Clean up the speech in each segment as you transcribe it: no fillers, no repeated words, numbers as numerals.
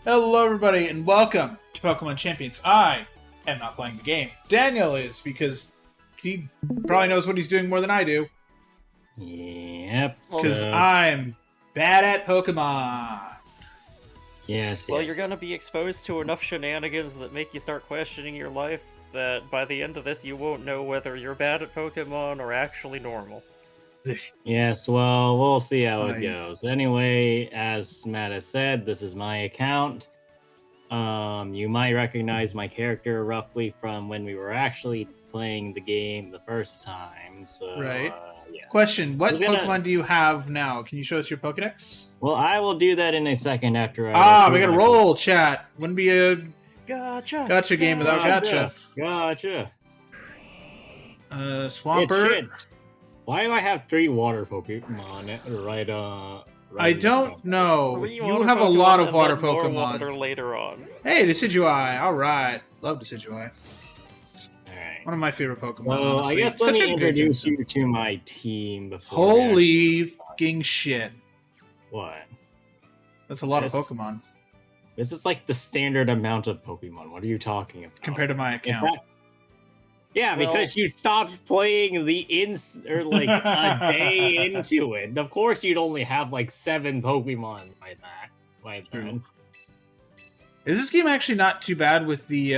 Hello, everybody, and welcome to Pokemon Champions. I am not playing the game. Daniel is, because he probably knows what he's doing more than I do. Yep. Because I'm bad at Pokemon. Yes. Well, you're gonna be exposed to enough shenanigans that make you start questioning your life that by the end of this you won't know whether you're bad at Pokemon or actually normal. Yes, well, we'll see how it goes. Anyway, as Matt has said, this is my account. You might recognize my character roughly from when we were actually playing the game the first time. So, Right. Yeah. Question: what Pokemon do you have now? Can you show us your Pokedex? Well, I will do that in a second after we gotta roll, chat. Wouldn't be a Gotcha game without gotcha. Gotcha. Swampert. Why do I have 3 water Pokemon right I don't know. You have a lot of water Pokemon. Water later on. Hey, Decidueye. Alright. Love Decidueye. Alright. One of my favorite Pokemon. Well, honestly. I guess let me introduce you to my team before. Holy fucking shit. What? That's a lot of Pokemon. This is like the standard amount of Pokemon. What are you talking about? Compared to my account. Yeah, well, because you stopped playing a day into it. Of course, you'd only have like 7 Pokemon by then. Is this game actually not too bad with the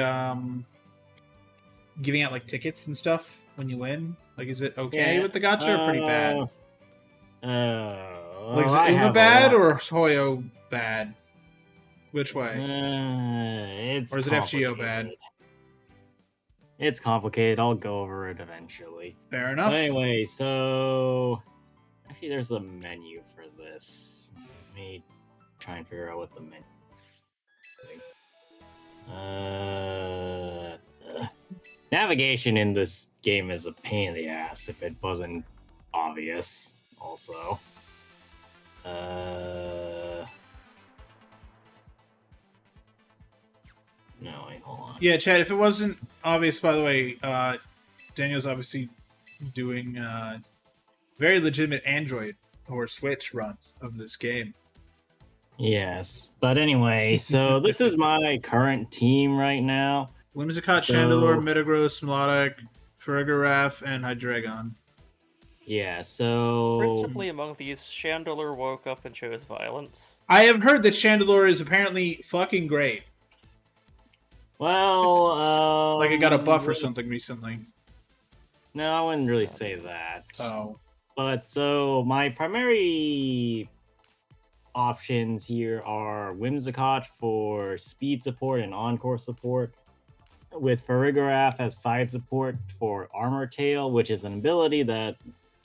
giving out like tickets and stuff when you win? Like, is it okay with the gacha or pretty bad? Like, is it Uma bad or Hoyo bad? Which way? Or is it FGO bad? It's complicated. I'll go over it eventually. Fair enough. But anyway, so actually, there's a menu for this. Let me try and figure out what the menu. Navigation in this game is a pain in the ass if it wasn't obvious. Also, no, wait, hold on. Yeah, Chad, if it wasn't obvious, by the way, Daniel's obviously doing very legitimate Android or Switch run of this game. Yes, but anyway, so this is my current team right now. Whimsicott, Chandelure, Metagross, Melodic, Farigiraf, and Hydreigon. Yeah, so... Principally among these, Chandelure woke up and chose violence. I have heard that Chandelure is apparently fucking great. Well, like it got a buff or something recently. No, I wouldn't really say that. Oh. But so my primary options here are Whimsicott for speed support and encore support, with Farigiraf as side support for Armor Tail, which is an ability that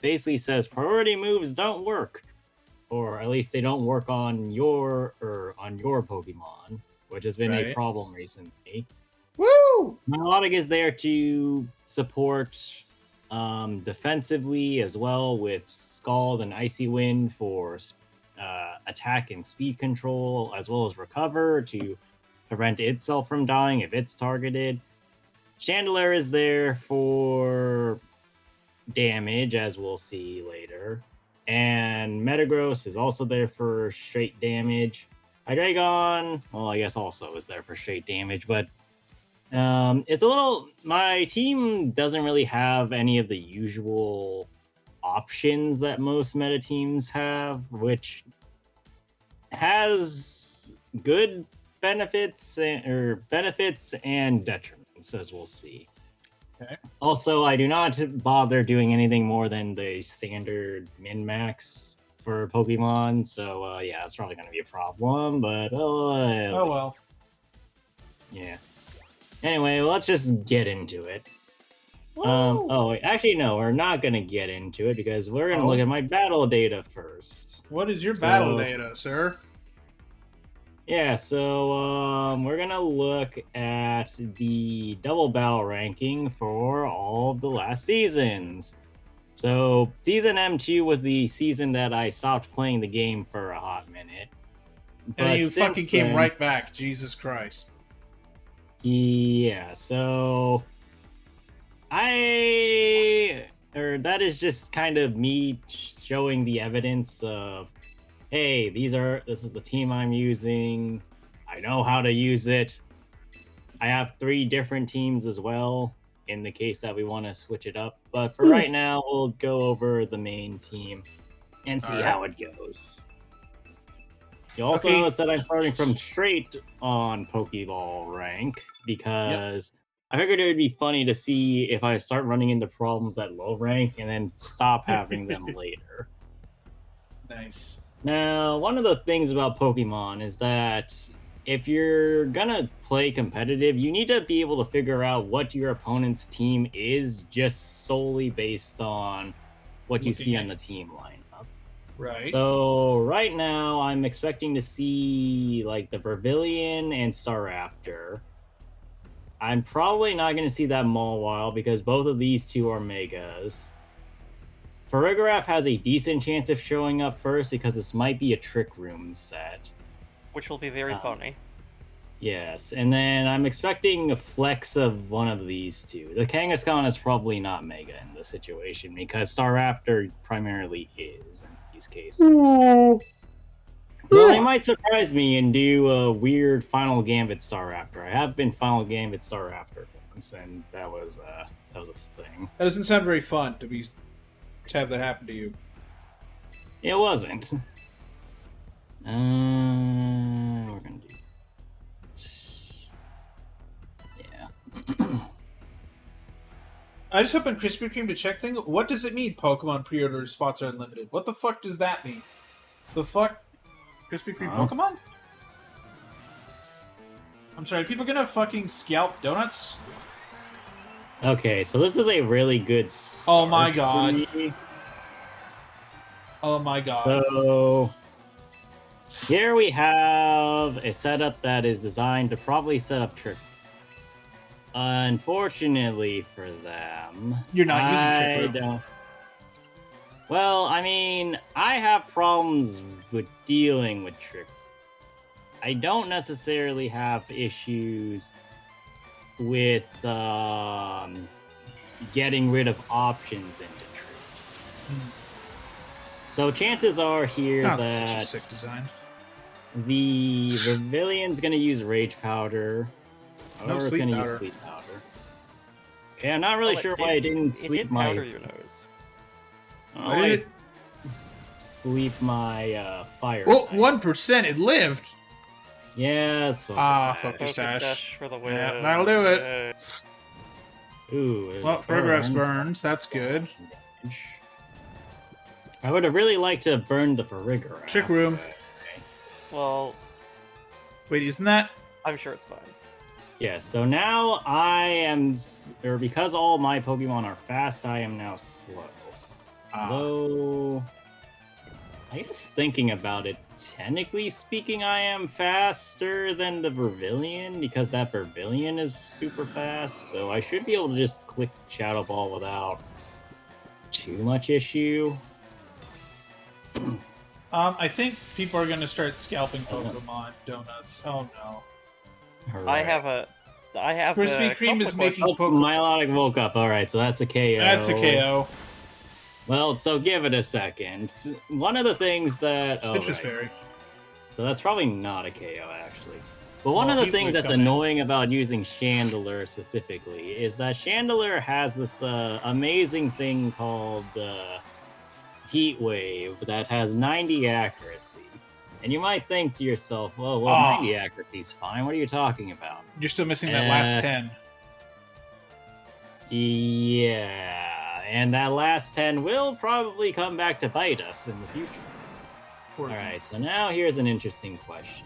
basically says priority moves don't work, or at least they don't work on your Pokemon, which has been a problem recently. Woo! Melodic is there to support defensively as well, with Scald and Icy Wind for attack and speed control, as well as recover to prevent itself from dying if it's targeted. Chandelure is there for damage, as we'll see later. And Metagross is also there for straight damage. Hydreigon, well, I guess also is there for straight damage, but it's a little... My team doesn't really have any of the usual options that most meta teams have, which has good benefits and detriments, as we'll see. Okay. Also, I do not bother doing anything more than the standard min-max for Pokemon, so yeah, it's probably going to be a problem, but oh well. Yeah. Anyway, let's just get into it. Woo! Oh, wait, actually, no, we're not going to get into it because we're going to look at my battle data first. What is your battle data, sir? Yeah, so we're going to look at the double battle ranking for all of the last seasons. So, Season M2 was the season that I stopped playing the game for a hot minute. And you fucking came right back, Jesus Christ. Yeah, so that is just kind of me showing the evidence of, hey, this is the team I'm using. I I know how to use it. I have 3 different teams as well in the case that we want to switch it up. But for right now, we'll go over the main team and see Alright. how it goes. You also Okay. notice that I'm starting from straight on Pokeball rank because I figured it would be funny to see if I start running into problems at low rank and then stop having them later. Nice. Now, one of the things about Pokemon is that if you're gonna play competitive, you need to be able to figure out what your opponent's team is just solely based on what you Looking see at- on the team lineup. Right. So right now, I'm expecting to see like the Vermilion and Staraptor. I'm probably not going to see that Mawile because both of these two are Megas. Farigiraf has a decent chance of showing up first because this might be a Trick Room set. Which will be very funny. Yes, and then I'm expecting a flex of one of these two. The Kangaskhan is probably not Mega in this situation because Staraptor primarily is in these cases. Well, they might surprise me and do a weird Final Gambit Staraptor. I have been Final Gambit Staraptor once, and that was a thing. That doesn't sound very fun to have that happen to you. It wasn't. We're gonna do. Yeah. I just opened Krispy Kreme to check things. What does it mean? Pokemon pre-order spots are unlimited. What the fuck does that mean? The fuck? Krispy Kreme Huh? Pokemon? I'm sorry, people gonna fucking scalp donuts? Okay, so this is a really good start Oh my for God. me. Oh my god. So here we have a setup that is designed to probably set up Trick. Unfortunately for them, You're not using Trick Room. don't. Well, I mean, I have problems with dealing with Trick. I don't necessarily have issues with getting rid of options into Trick. So chances are here Oh, that such a sick design. the Vermilion's gonna use Rage Powder, or No, it's Sleep gonna Powder. use Sleep Powder. Okay, I'm not really Well, sure why I didn't It sleep did my. powder your nose. Oh, Why did it? sleep my fire. Well, type. 1%. It lived. Yeah, that's what. Ah, I fuck said. your Focus sash. for the win. Yeah, that'll do it. Ooh. Well, it Paragraphs burns. burns. That's good. Damage. I would have really liked to burn the Farigiraf. Trick Room. Well, Wait, isn't that? I'm sure it's fine. Yeah, so now I am, or because all my Pokemon are fast, I am now slow. Although, I guess thinking about it, technically speaking, I am faster than the Vermilion because that Vermilion is super fast. So I should be able to just click Shadow Ball without too much issue. I think people are gonna start scalping Pokemon donuts. Oh no. I have a Krispy Kreme is couple making questions. Oh, Milotic woke up. All right, so that's a KO. That's a KO. Well, so give it a second. One of the things that Citrus right. berry. So that's probably not a KO actually. But one Well, of the he things would that's come in. annoying about using Chandelure specifically is that Chandelure has this amazing thing called Heat Wave that has 90 accuracy. And you might think to yourself, well, Ah. 90 accuracy is fine. What are you talking about? You're still missing that last 10. Yeah, and that last 10 will probably come back to bite us in the future. Poor thing. Alright, so now here's an interesting question.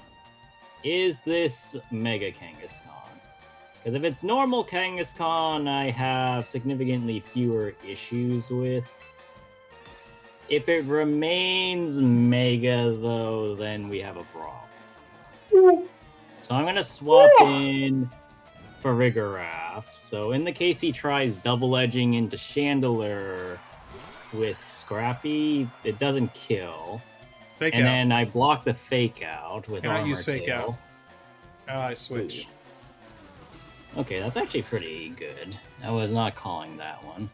Is this Mega Kangaskhan? Because if it's normal Kangaskhan, I have significantly fewer issues with. If it remains Mega, though, then we have a problem. So I'm going to swap in Farigiraf. So in the case he tries double edging into Chandelure with Scrappy, it doesn't kill. Fake And out. then I block the fake out with Cannot Armor use fake Tail. out. I switched. Okay, that's actually pretty good. I was not calling that one.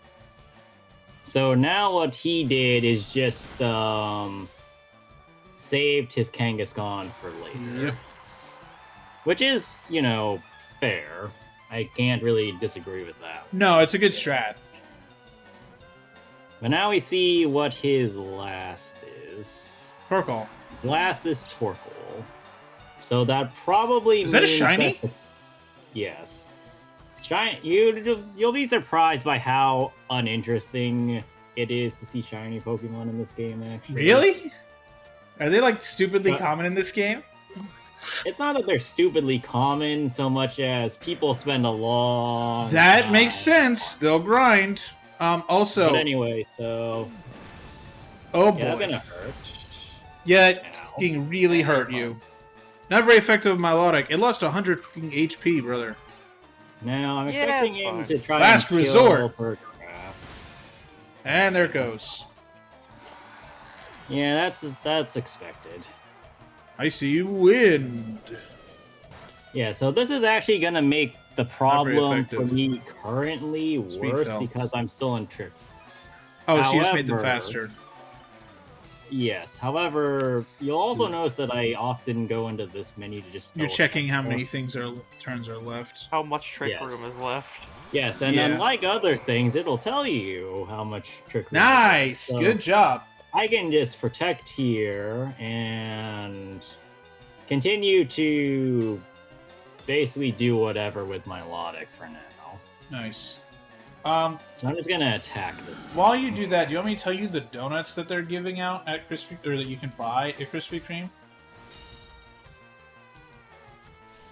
So now what he did is just saved his Kangaskhan for later. Yep. which is, fair. I can't really disagree with that. No, it's a good strat. But now we see what his last is. Torkoal. Last is Torkoal. So that probably Is that a means shiny? Yes. Shiny. You'll be surprised by how uninteresting it is to see shiny Pokemon in this game, actually. Really? Are they like stupidly What? common in this game? It's not that they're stupidly common so much as people spend a long That time. makes sense. They'll grind. Also, But anyway, so oh boy, yeah, that's gonna hurt. yeah, it Ow. fucking really hurt you. Not very effective with Milotic. It lost 100 fucking HP, brother. Now I'm Yeah, expecting it's him fine. to try Last and resort. kill Percraft. And there it goes. Yeah, that's expected. Icy Wind. Yeah, so this is actually gonna make the problem for effective. me currently Speed worse fell. because I'm still in trick. Oh, so you just made them However- faster. Yes, however, you'll also notice that I often go into this menu to just You're double checking check how stuff. many turns are left. How much trick Yes. room is left? Yes, and Yeah. unlike other things, it'll tell you how much trick room is Nice, left. So good job. I can just protect here and continue to basically do whatever with my Logic for now. Nice. So I'm just gonna attack this. While you do that, do you want me to tell you the donuts that they're giving out at Krispy, or that you can buy at Krispy Kreme?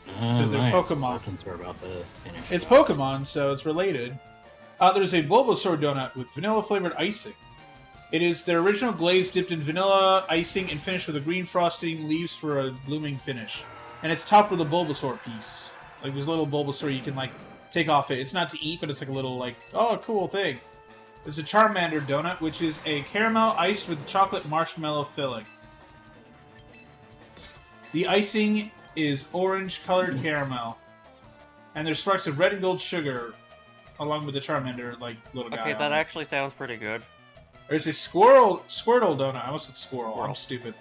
Because they're Might as well, Pokemon. since we're about to finish. It's up. Pokemon, so it's related. There's a Bulbasaur donut with vanilla flavored icing. It is their original glaze dipped in vanilla icing and finished with a green frosting, leaves for a blooming finish. And it's topped with a Bulbasaur piece. Like there's a little Bulbasaur you can like take off it. It's not to eat, but it's like a little like, oh, cool thing. There's a Charmander donut, which is a caramel iced with chocolate marshmallow filling. The icing is orange colored caramel. And there's sparks of red and gold sugar along with the Charmander like little guy. Okay, on that it. actually sounds pretty good. There's a Squirtle donut. I almost said squirrel. I'm Squirrel. stupid.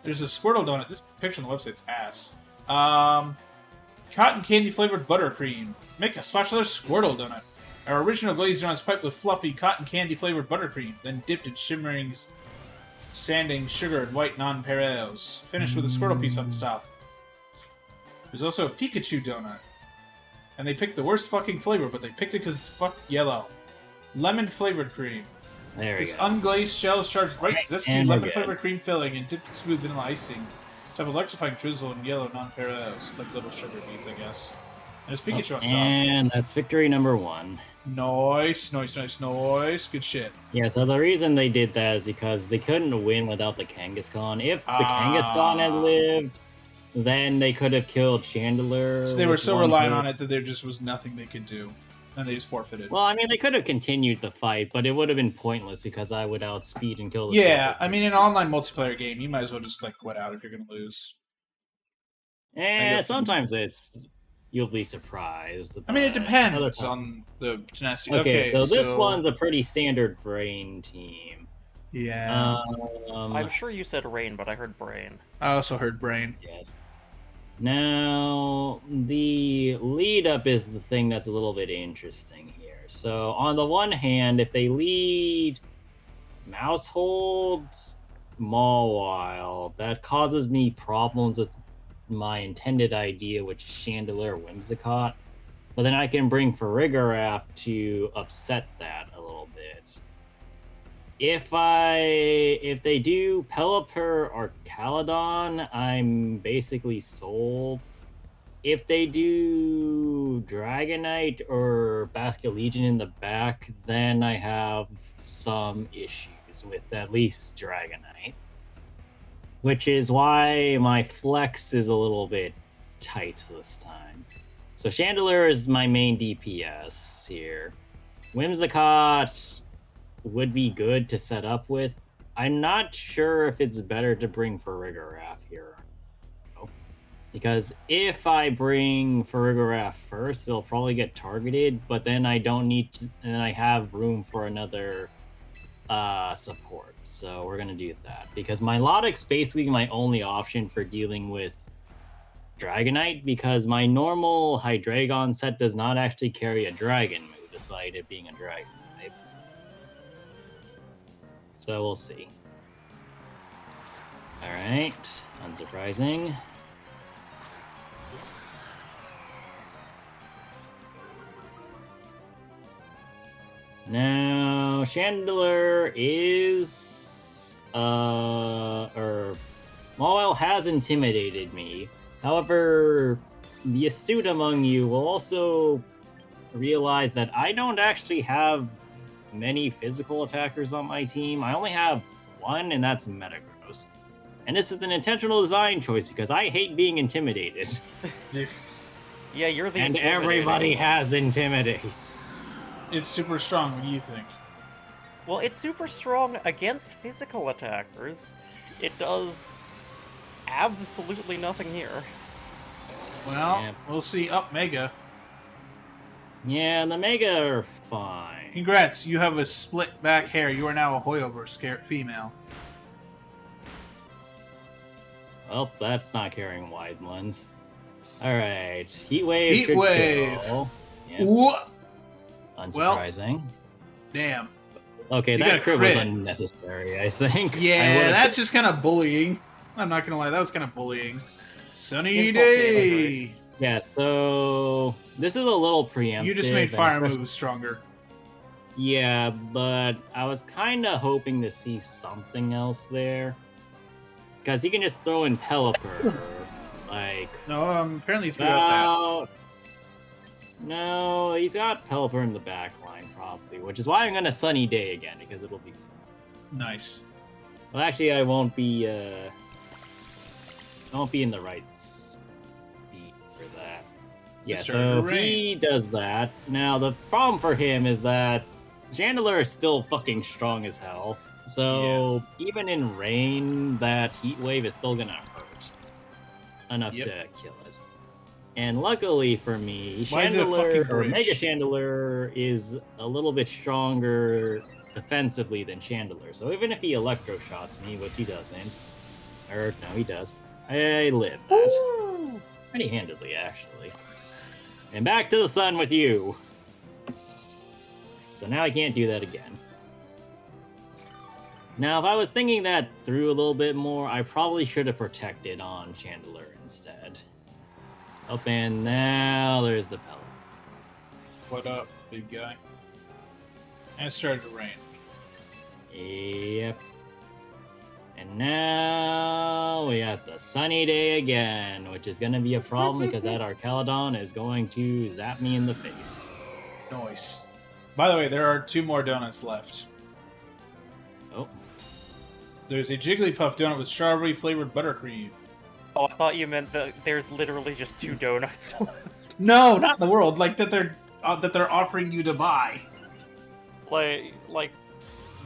There's a Squirtle donut. This picture on the website's ass. Cotton candy flavored buttercream. Make a spatula Squirtle donut. Our original glazed donut is piped with fluffy cotton candy flavored buttercream, then dipped in shimmering sanding sugar and white nonpareils. Finished with a Squirtle piece on the top. There's also a Pikachu donut. And they picked the worst fucking flavor, but they picked it because it's fuck yellow. Lemon flavored cream. There we This go. unglazed shell is charged with bright, Right, zesty and we're lemon good. flavored cream filling and dipped in smooth vanilla icing. Type of electrifying drizzle and yellow non-parallels, like little sugar beads, I guess. And there's Pikachu on top. And that's victory number 1. Nice. Good shit. Yeah, so the reason they did that is because they couldn't win without the Kangaskhan. If the Kangaskhan had lived, then they could have killed Chandelure. So they were with so one reliant hit. on it that there just was nothing they could do. And they just forfeited. Well, I mean, they could have continued the fight, but it would have been pointless because I would outspeed and kill the yeah, Chandelure. I mean, in an online multiplayer game, you might as well just like quit out if you're going to lose. guess- Sometimes it's you'll be surprised. I mean, it but other depends times- on the tenacity. Okay, so this one's a pretty standard brain team. Yeah. I'm sure you said rain, but I heard brain. I also heard brain. Yes. Now, the lead up is the thing that's a little bit interesting here. So, on the one hand, if they lead Mousehold, Mawile, that causes me problems with my intended idea, which is Chandelure Whimsicott. But then I can bring Farigiraf to upset that a little bit. If they do Pelipper or Caledon, I'm basically sold. If they do Dragonite or Basculegion in the back, then I have some issues with at least Dragonite. Which is why my flex is a little bit tight this time. So Chandelure is my main DPS here. Whimsicott would be good to set up with. I'm not sure if it's better to bring Farigiraf here. Because if I bring Farigiraf first, they'll probably get targeted, but then I don't need to, and I have room for another support. So we're gonna do that. Because my Lodic's basically my only option for dealing with Dragonite because my normal Hydreigon set does not actually carry a dragon move, despite it being a dragon type. So we'll see. Alright, unsurprising. Now, Chandelure is, Mawile has intimidated me. However, the astute among you will also realize that I don't actually have many physical attackers on my team. I only have one, and that's Metagross. And this is an intentional design choice because I hate being intimidated. Yeah, you're the And intimidator. everybody has Intimidate. It's super strong. What do you think? Well, it's super strong against physical attackers. It does absolutely nothing here. Well, Yeah. we'll see. Up, Mega. Yeah, the Mega are fine. Congrats, you have a split back hair. You are now a Hoyoverse female. Well, that's not carrying wide ones. Alright, Heat Wave Heat should Wave. kill. Yeah, Ooh, unsurprising. damn. Okay, You got that a crit was crit. unnecessary, I think. I Yeah, would've- that's just kind of bullying. I'm not gonna lie, that was kind of bullying. Sunny Insult to day. injury. Yeah, so... This is a little preemptive. You just made and fire especially- moves stronger. Yeah, but I was kind of hoping to see something else there. Because he can just throw in Pelipper. Like... No, apparently you threw out No, he's got Pelipper in the back line, probably. Which is why I'm going to Sunny Day again, because it'll be fun. that. Nice. Well, actually, I won't be in the right speed for that. Yeah, It so started to if he does that, now the problem for him is that Chandelure is still fucking strong as hell. So even in rain, that Heat Wave is still gonna hurt enough Yep. to kill us. And luckily for me, Why is it a Chandelure fucking or bridge? Mega Chandelure is a little bit stronger defensively than Chandelure. So even if he Electro Shots me, which he doesn't, or no, he does, I live that. Pretty handedly, actually. And back to the sun with you. So now I can't do that again. Now, if I was thinking that through a little bit more, I probably should have protected on Chandelure instead. Up and now there's the pellet. What up, big guy? And it started to rain. Yep. And now we have the sunny day again, which is going to be a problem because that Archaludon is going to zap me in the face. Nice. By the way, there are 2 more donuts left. Oh, There's a Jigglypuff donut with strawberry flavored buttercream. Oh, I thought you meant that there's literally just 2 donuts. No, not in the world. Like that they're offering you to buy. like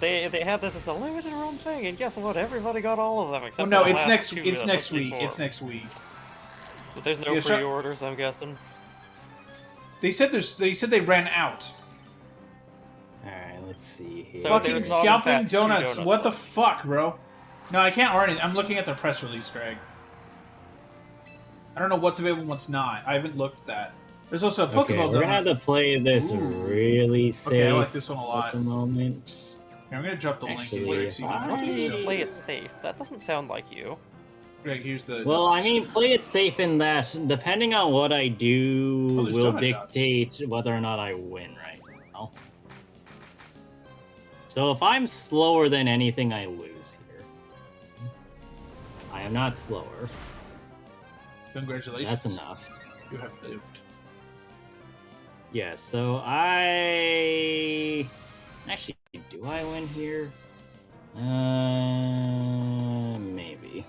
they had this as a limited run thing, and guess what? Everybody got all of them except Oh no, for the it's last next. 2 It's that next looked week. before. It's next week. But there's no Yeah, sure. pre-orders, I'm guessing. They said they ran out. alright, let's see here. So Fucking there's not, in scalping fact, 2 donuts. What the left. fuck, bro? No, I can't order anything. I'm looking at the press release, Greg. I don't know what's available and what's not. I haven't looked at that. There's also a Pokeball Okay, we're gonna have donut. to play this Ooh. really safe Okay, I like this one a at lot. the moment. Here, I'm gonna drop the Actually, link here so you can Why watch do it you still. play it safe? That doesn't sound like you. Greg, here's the. Well, I donuts. mean, play it safe in that depending on what I do Oh, there's will donut dots. dictate whether or not I win right now. So if I'm slower than anything, I lose here. I am not slower. Congratulations. That's enough. You have lived. Yeah, so I... Actually, do I win here? Maybe.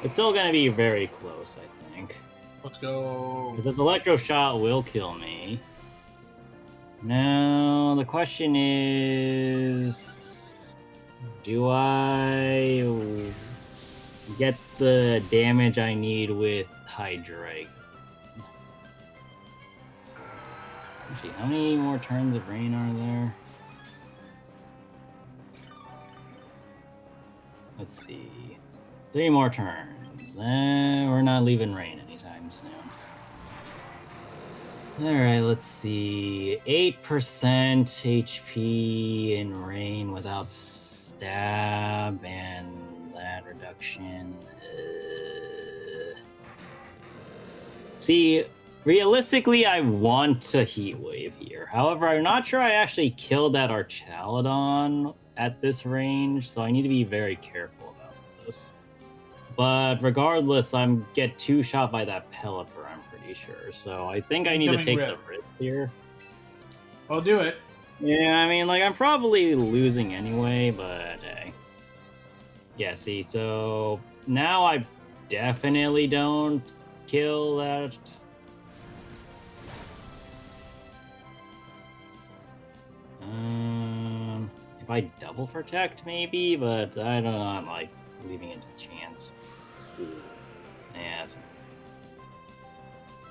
It's still gonna be very close, I think. Let's go. Because this Electro Shot will kill me. Now, the question is... Do I get the damage I need with Hydreigon? Actually, how many more turns of rain are there? Let's see. 3 more turns. We're not leaving rain anytime soon. Alright, let's see. 8% HP in rain without stab and that reduction. See, realistically, I want to Heat Wave here. However, I'm not sure I actually killed that Archaludon at this range, so I need to be very careful about this. But regardless, I'm get two-shot by that Pelipper, I'm pretty sure. So I think I need to take the risk here. I'll do it. Yeah, I mean, like, I'm probably losing anyway, but hey. Yeah, see, so now I definitely don't kill that. If I double protect, maybe, but I don't know, I'm like leaving it to chance. Yeah, that's...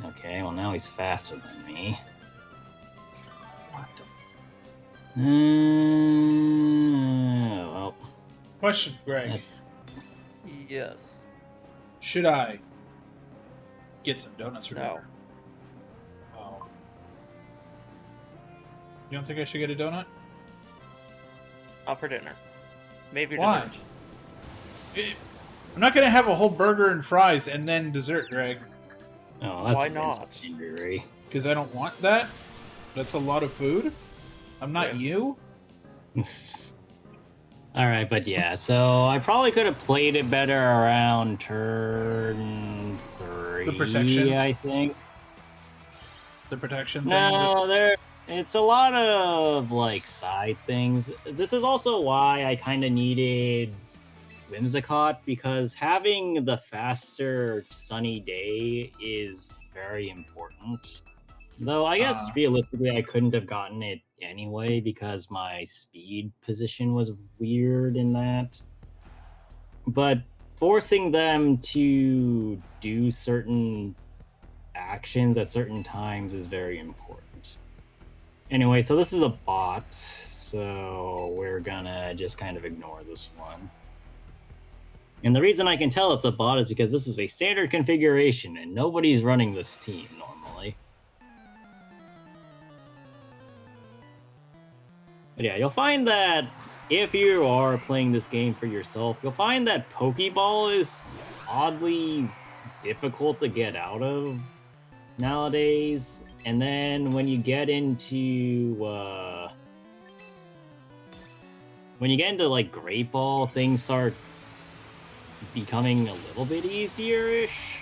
Okay, well now he's faster than me. What the... well... Question, Greg. That's... Yes. Should I get some donuts for No. dinner? Oh. You don't think I should get a donut? Not for dinner. Maybe Why? dessert. I'm not gonna have a whole burger and fries and then dessert, Greg. Oh, that's Why just not? incendiary. Because I don't want that. That's a lot of food. I'm not you. Alright, but yeah, so I probably could have played it better around turn 3, The protection? I think. The protection thing. No, it's a lot of, like, side things. This is also why I kind of needed Whimsicott, because having the faster sunny day is very important. Though I guess realistically I couldn't have gotten it anyway because my speed position was weird in that. But forcing them to do certain actions at certain times is very important. Anyway, so this is a bot, so we're gonna just kind of ignore this one. And the reason I can tell it's a bot is because this is a standard configuration and nobody's running this team normally. But yeah, you'll find that if you are playing this game for yourself, you'll find that Pokeball is oddly difficult to get out of nowadays. And then when you get into like Great Ball, things start becoming a little bit easier-ish.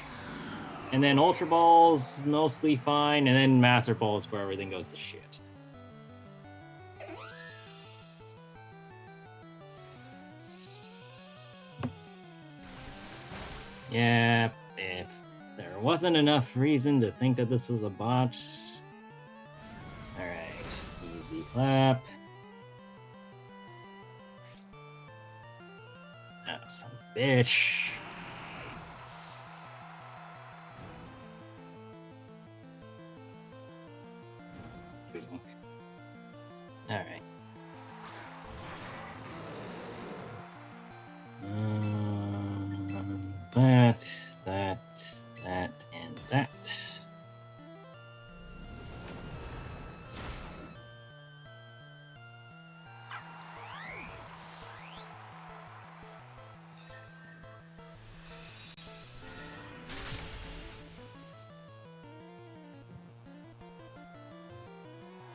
And then Ultra Ball's mostly fine, and then Master Ball is where everything goes to shit. Yeah, if there wasn't enough reason to think that this was a bot. Alright, easy clap. Oh, some bitch. Excuse me. Alright. That, and that.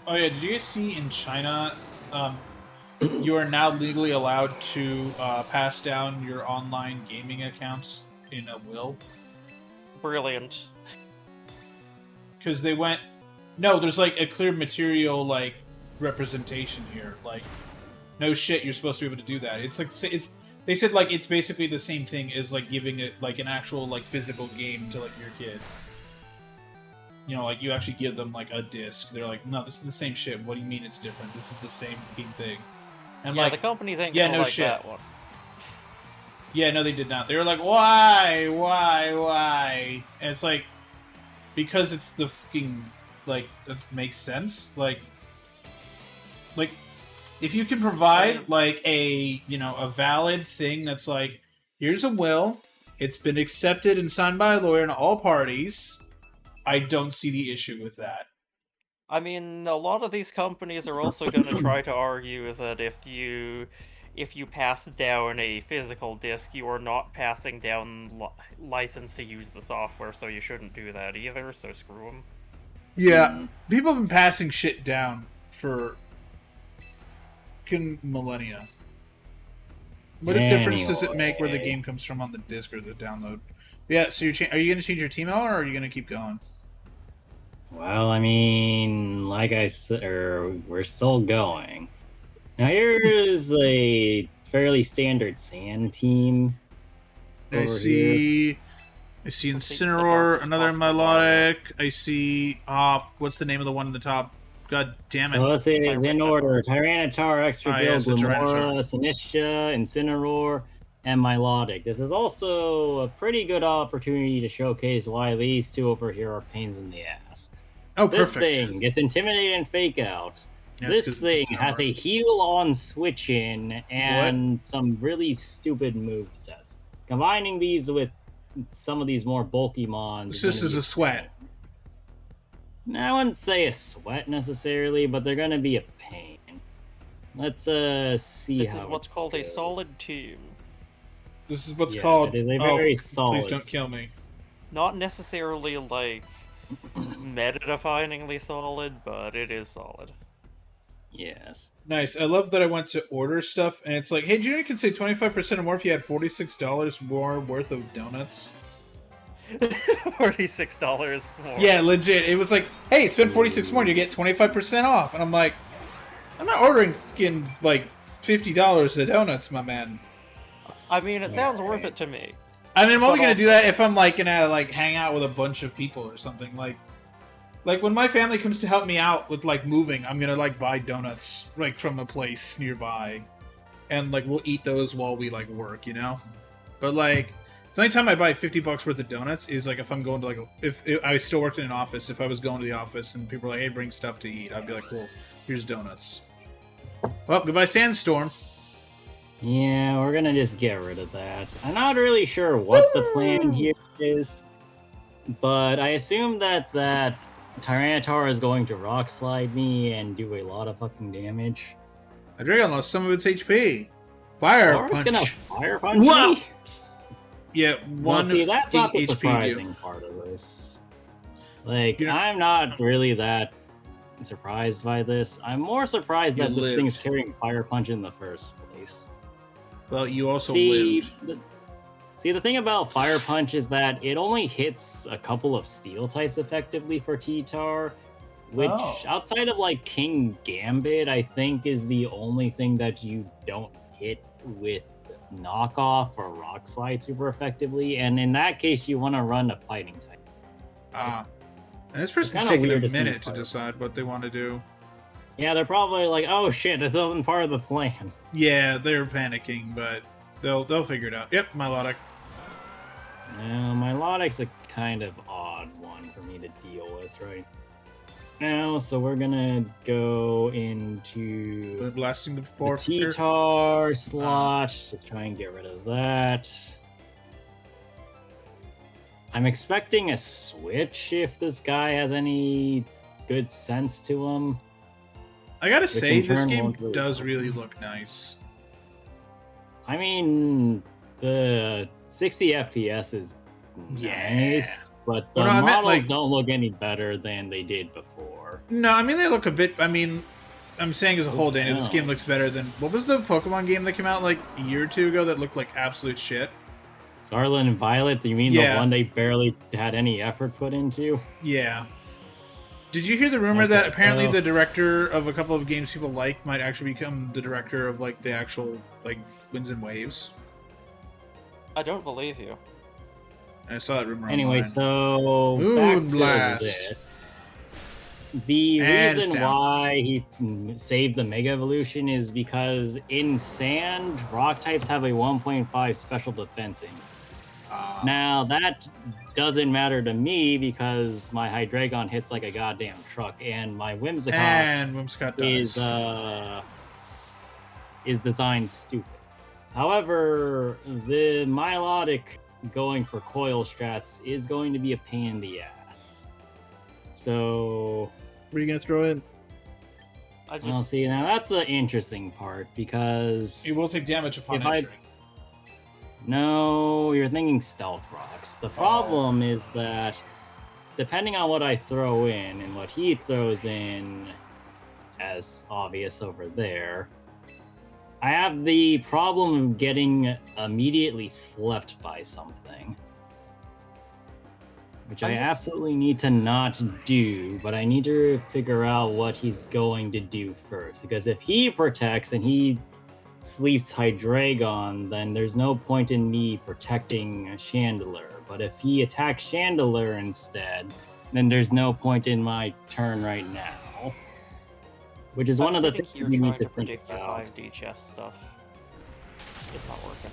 Oh yeah, did you guys see in China, you are now legally allowed to pass down your online gaming accounts in a will? Brilliant. Because they went, no, there's like a clear material like representation here. Like, no shit, you're supposed to be able to do that. It's like they said like it's basically the same thing as like giving it like an actual like physical game to like your kid. You know, like you actually give them like a disc. They're like, no, this is the same shit. What do you mean it's different? This is the same fucking thing. And Yeah, like, the companies ain't yeah, gonna no like shit. that one. Yeah, no, they did not. They were like, why? And it's like, because it's the fucking, like, that makes sense. Like, if you can provide, like, a, you know, a valid thing that's like, here's a will, It's been accepted and signed by a lawyer in all parties. I don't see the issue with that. I mean, a lot of these companies are also going to try to argue that if you pass down a physical disc, you are not passing down license to use the software, so you shouldn't do that either. So screw them. Yeah, people have been passing shit down for fucking millennia. What difference does it make where the game comes from on the disc or the download? Yeah, so are you going to change your team or are you going to keep going? Well, I mean, like I said, we're still going. Now here's a fairly standard sand team. I see Incineroar, another Milotic. I see, what's the name of the one in the top? God damn it. So let's say it's in order: Tyranitar, Extra Bill, Glimmora, Sinistcha, Incineroar, and Milotic. This is also a pretty good opportunity to showcase why these two over here are pains in the ass. Oh, this perfect. thing gets Intimidate and Fake Out. Yeah, this thing has a heal on switch in and some really stupid move sets. Combining these with some of these more bulky mons. This is a sweat. I wouldn't say a sweat necessarily, but they're going to be a pain. Let's see this how. This is what's called a solid team. This is what's called. It is a very solid. Please don't kill me. Not necessarily like meta-definingly solid, but it is solid. Yes. Nice. I love that I went to order stuff and it's like, hey, you can save 25% or more if you had $46 more worth of donuts. $46 more. Yeah, legit. It was like, hey, spend $46 more and you get 25% off. And I'm like, I'm not ordering fucking like $50 of donuts, my man. I mean, it sounds worth it to me. I mean, I'm only gonna do that if I'm like gonna like hang out with a bunch of people or something. Like when my family comes to help me out with like moving, I'm gonna like buy donuts like from a place nearby, and like we'll eat those while we like work, you know. But like the only time I buy $50 worth of donuts is like if I'm going to like if I still worked in an office. If I was going to the office and people were like, "Hey, bring stuff to eat," I'd be like, "Cool, here's donuts." Well, goodbye, Sandstorm. Yeah, we're gonna just get rid of that. I'm not really sure what the plan here is, but I assume that Tyranitar is going to Rock Slide me and do a lot of fucking damage. Hydreigon lost some of its HP. Fire punch. It's gonna fire punch Whoa! me? Yeah, that's not the HP surprising part of this. Like, I'm not really that surprised by this. I'm more surprised that this thing's carrying Fire Punch in the first place. Well, you also lived. The thing about Fire Punch is that it only hits a couple of steel types effectively for T-Tar, which outside of like King Gambit, I think is the only thing that you don't hit with Knockoff or Rock Slide super effectively. And in that case, you want to run a fighting type. And this person's taking a minute to decide what they want to do. Yeah, they're probably like, "Oh shit, this wasn't part of the plan." Yeah, they're panicking, but they'll figure it out. Yep, Milotic. Now, Milotic's a kind of odd one for me to deal with right now, so we're gonna go into blasting the T-Tar slot. Just try and get rid of that. I'm expecting a switch if this guy has any good sense to him. I gotta say, this game does really look nice. I mean, the 60 FPS is nice, but the models don't look any better than they did before. No, I mean, they look a bit... I mean, I'm saying as a whole, Daniel, this game looks better than... What was the Pokemon game that came out like a year or two ago that looked like absolute shit? Scarlet and Violet? You mean the one they barely had any effort put into? Yeah. Did you hear the rumor that apparently the director of a couple of games people like might actually become the director of like the actual like Winds and Waves? I don't believe you. I saw that rumor. Anyway, online. So Moonblast. Back to this. The reason why he saved the Mega Evolution is because in Sand, Rock types have a 1.5 special defense increase. Now that doesn't matter to me because my Hydreigon hits like a goddamn truck, and my Whimsicott is designed stupid. However, the Milotic going for coil strats is going to be a pain in the ass. So, What are you gonna throw in? I well, just see, now that's the interesting part because You will take damage upon If I- entering. no, you're thinking stealth rocks. The problem is that depending on what I throw in and what he throws in, as obvious over there, I have the problem of getting immediately slept by something. Which I I'm just- absolutely need to not do, but I need to figure out what he's going to do first. Because if he protects and he sleeps Hydreigon, then there's no point in me protecting Chandelure. But if he attacks Chandelure instead, then there's no point in my turn right now. Which is one of the sitting things here we trying need to to think predict your about. 5D chess stuff. It's not working.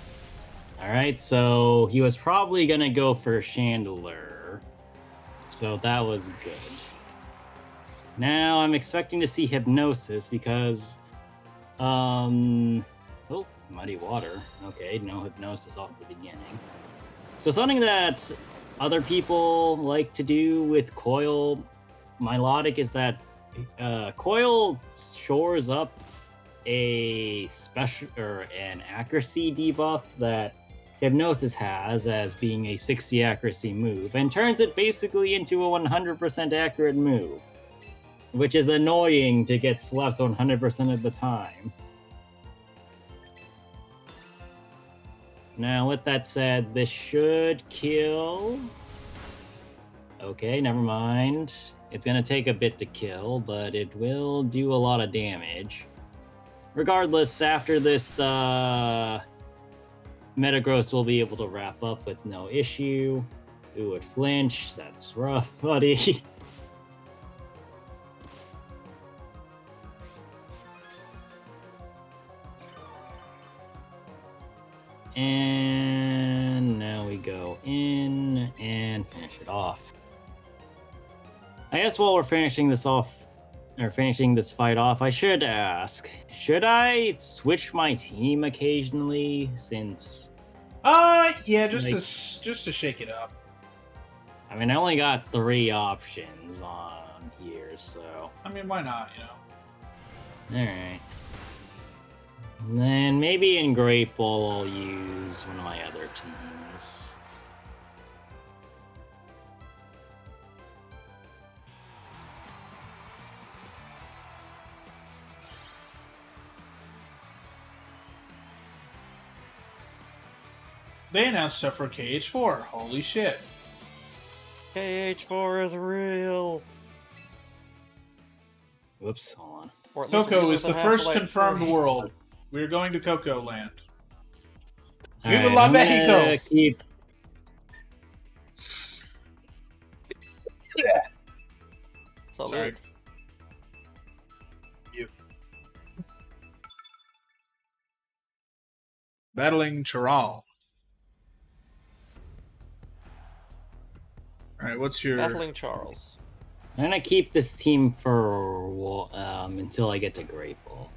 Alright, so he was probably gonna go for Chandelure. So that was good. Now I'm expecting to see Hypnosis because oh, Muddy Water. Okay, no Hypnosis off the beginning. So something that other people like to do with Coil Milotic is that Coil shores up a special or an accuracy debuff that Hypnosis has as being a 60 accuracy move and turns it basically into a 100% accurate move, which is annoying to get slept 100% of the time. Now, with that said, this should kill. Okay, never mind. It's gonna take a bit to kill, but it will do a lot of damage. Regardless, after this, Metagross will be able to wrap up with no issue. Ooh, it flinch. That's rough, buddy. And now we go in and finish it off. I guess while we're finishing this off, or finishing this fight off, I should ask, should I switch my team occasionally since, Yeah, just Like- just to shake it up. I mean, I only got 3 options on here, so, I mean, why not? alright. Then maybe in Great Ball I'll use one of my other teams. They announced stuff for KH4. Holy shit! KH4 is real. Whoops, hold on. Or at least Coco realer is the than first Half-Life confirmed 3. world. We're going to Coco Land. Alright, Viva la I'm gonna Mexico! keep Salute. Sorry. Battling Charal. Alright, what's your... Battling Charles. I'm gonna keep this team for until I get to Great Ball.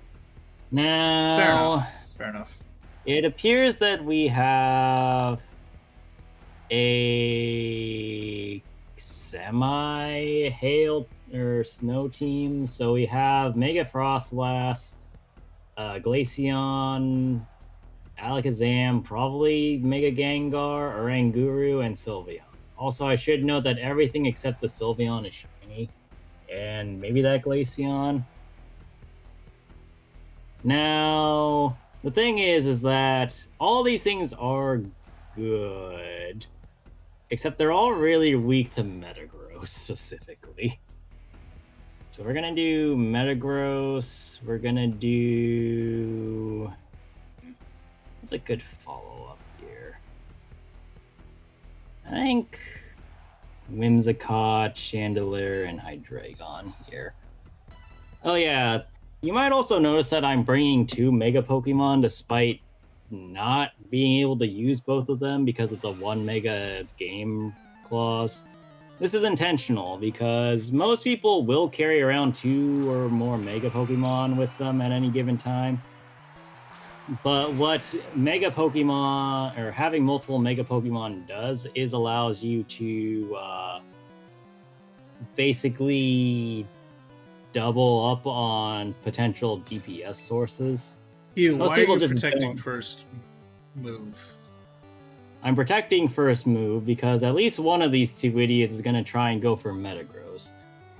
Now, Fair enough. Fair enough. it appears that we have a semi-hail or snow team. So we have Mega Frostlass, Glaceon, Alakazam, probably Mega Gengar, Oranguru, and Sylveon. Also, I should note that everything except the Sylveon is shiny. And maybe that Glaceon. Now, the thing is that all these things are good. Except they're all really weak to Metagross, specifically. So we're gonna do Metagross. We're gonna do... What's a good follow-up here? I think Whimsicott, Chandelure, and Hydreigon here. Oh yeah, you might also notice that I'm bringing 2 Mega Pokemon despite not being able to use both of them because of the 1 Mega game clause. This is intentional because most people will carry around 2 or more Mega Pokemon with them at any given time. But what Mega Pokemon or having multiple Mega Pokemon does is allows you to basically double up on potential DPS sources. Hugh, Most why are people you just protecting don't. first move? I'm protecting first move because at least one of these two idiots is going to try and go for Metagross.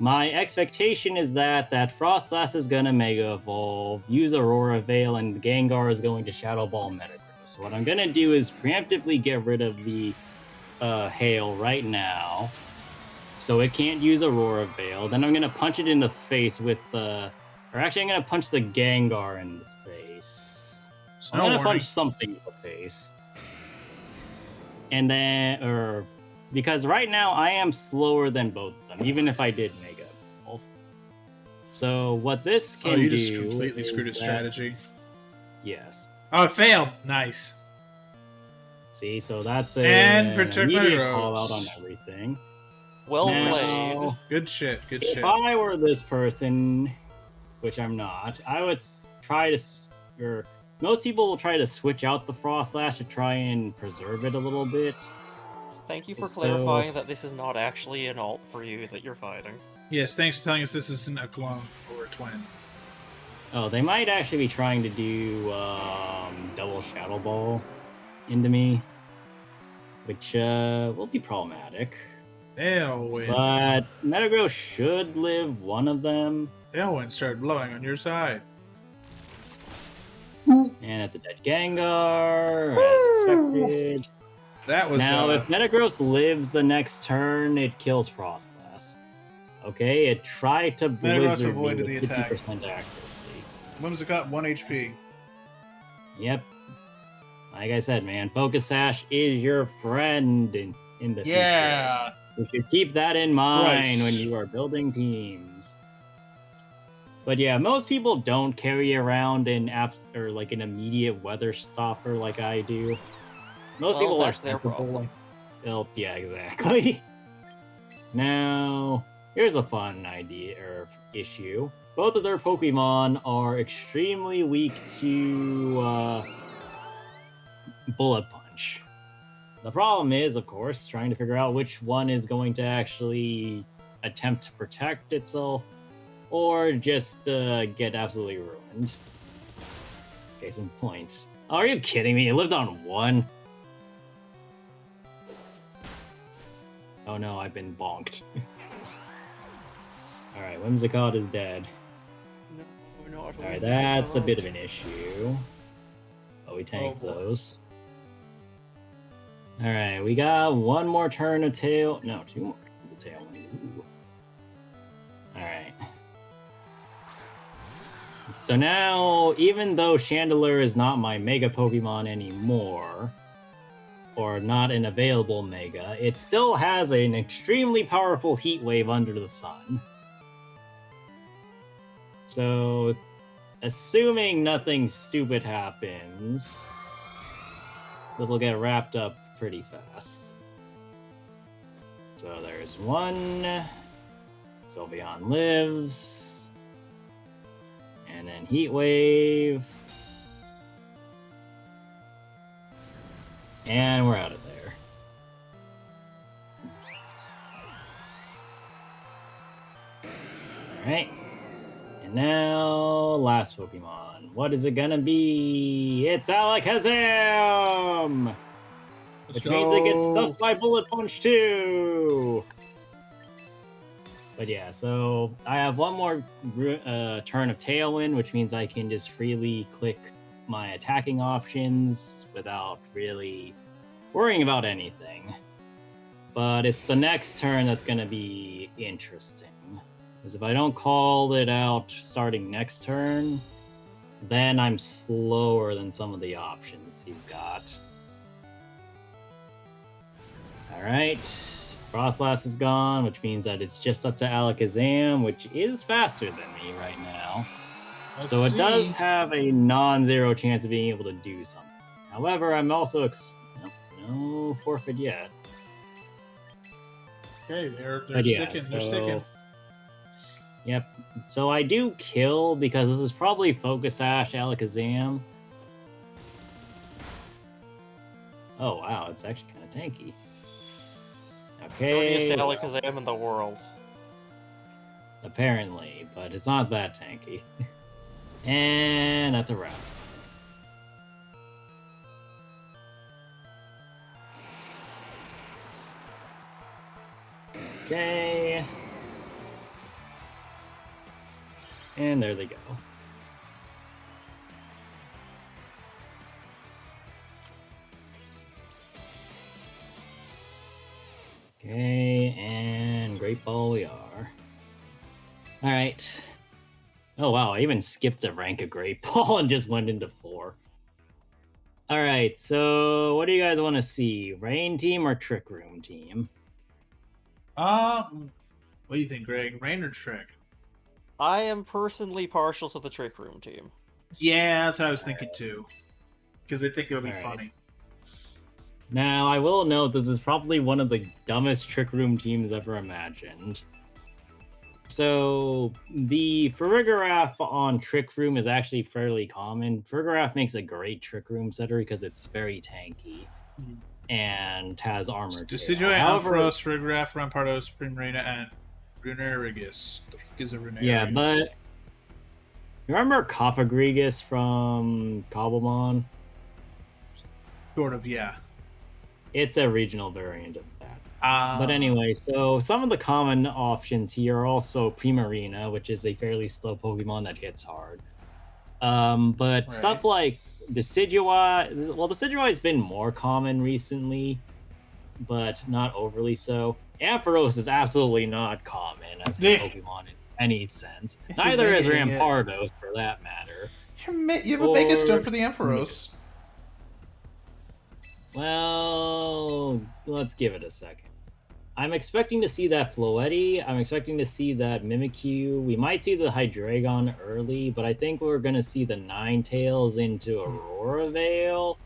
My expectation is that Frostlass is going to Mega Evolve, use Aurora Veil, and Gengar is going to Shadow Ball Metagross. So what I'm going to do is preemptively get rid of the Hail right now, so it can't use Aurora Veil. Then I'm going to punch it in the face with the... Or actually, I'm going to punch the Gengar in the face. I'm going to punch something in the face. And then, because right now I am slower than both of them, even if I did Mega Evolve. So what this can do... you just completely screwed his strategy. Yes. Oh, it failed. Nice. See, so that's And an protect immediate Metagross. call out on everything. Well Now, played. Good shit. Good if shit. I were this person, which I'm not, I would try to... Or most people will try to switch out the Frostlash to try and preserve it a little bit. Thank you for So- clarifying that this is not actually an alt for you that you're fighting. Yes, thanks for telling us this isn't a clone or a twin. Oh, they might actually be trying to do double Shadow Ball into me, which will be problematic. Tailwind. But Metagross should live one of them, Tailwind started blowing on your side. and it's a dead Gengar, as expected. That was Now, if Metagross lives the next turn, it kills Frostlass. Okay, it tried to Metagross Blizzard me avoided with the attack. 50% accuracy. Whimsicott 1 HP. Yep. Like I said, man, Focus Sash is your friend in the future. Yeah. You should keep that in mind Christ. when you are building teams. But yeah, most people don't carry around an like an immediate weather stopper like I do. Most Well, people are that's their sensible. problem. Built, yeah, exactly. Now, here's a fun idea or issue. Both of their Pokemon are extremely weak to Bullet Punch. The problem is, of course, trying to figure out which one is going to actually attempt to protect itself or just get absolutely ruined. Case in point. Oh, are you kidding me? It lived on one? Oh no, I've been bonked. Alright, Whimsicott is dead. No, not Alright, that's a bit of an issue. Oh, we tank boy. those. Alright, we got one more turn of tail. No, two more turns of tail. Alright. So now, even though Chandelure is not my Mega Pokemon anymore, or not an available Mega, it still has an extremely powerful Heat Wave under the sun. So, assuming nothing stupid happens, this will get wrapped up pretty fast. So there's one. Sylveon lives. And then Heat Wave. And we're out of there. Alright. And now, last Pokemon. What is it gonna be? It's Alakazam! Which means it gets stuffed by Bullet Punch too! But yeah, so I have one more turn of Tailwind, which means I can just freely click my attacking options without really worrying about anything. But it's the next turn that's going to be interesting. Because if I don't call it out starting next turn, then I'm slower than some of the options he's got. Alright, Frostlass is gone, which means that it's just up to Alakazam, which is faster than me right now. So it does have a non-zero chance of being able to do something. However, I'm also no forfeit yet. Okay, they're But yeah, sticking. They're sticking. Yep. So I do kill because this is probably Focus Sash Alakazam. Oh wow, it's actually kind of tanky. Dirtiest Okay, Alakazam in the world. apparently, but it's not that tanky. And that's a wrap. Okay. And there they go. Okay, and Great Ball we are. Alright. Oh wow, I even skipped a rank of Great Ball and just went into 4. Alright, so what do you guys want to see? Rain Team or Trick Room Team? What do you think, Greg? Rain or Trick? I am personally partial to the Trick Room team. Yeah, that's what I was thinking too. Because I think it would be Alright. funny. Now, I will note this is probably one of the dumbest Trick Room teams ever imagined. So, the Farigiraf on Trick Room is actually fairly common. Farigiraf makes a great Trick Room setter because it's very tanky and has armor. Decidueye, Ampharos, Farigiraf, Rampardos, Primarina, and Runerigus. The fuck is a Runerigus? Yeah, but you remember Cofagrigus from Cobblemon? Sort of, yeah. It's a regional variant of that. But anyway, so some of the common options here are also Primarina, which is a fairly slow Pokemon that hits hard. But stuff like Decidueye, well, Decidueye has been more common recently, but not overly so. Ampharos is absolutely not common as a Pokemon in any sense. Neither is Rampardos, for that matter. You have a Mega Stone for the Ampharos. Well, let's give it a second. I'm expecting to see that Floetti. I'm expecting to see that Mimikyu. We might see the Hydreigon early, but I think we're going to see the Ninetales into Aurora Veil.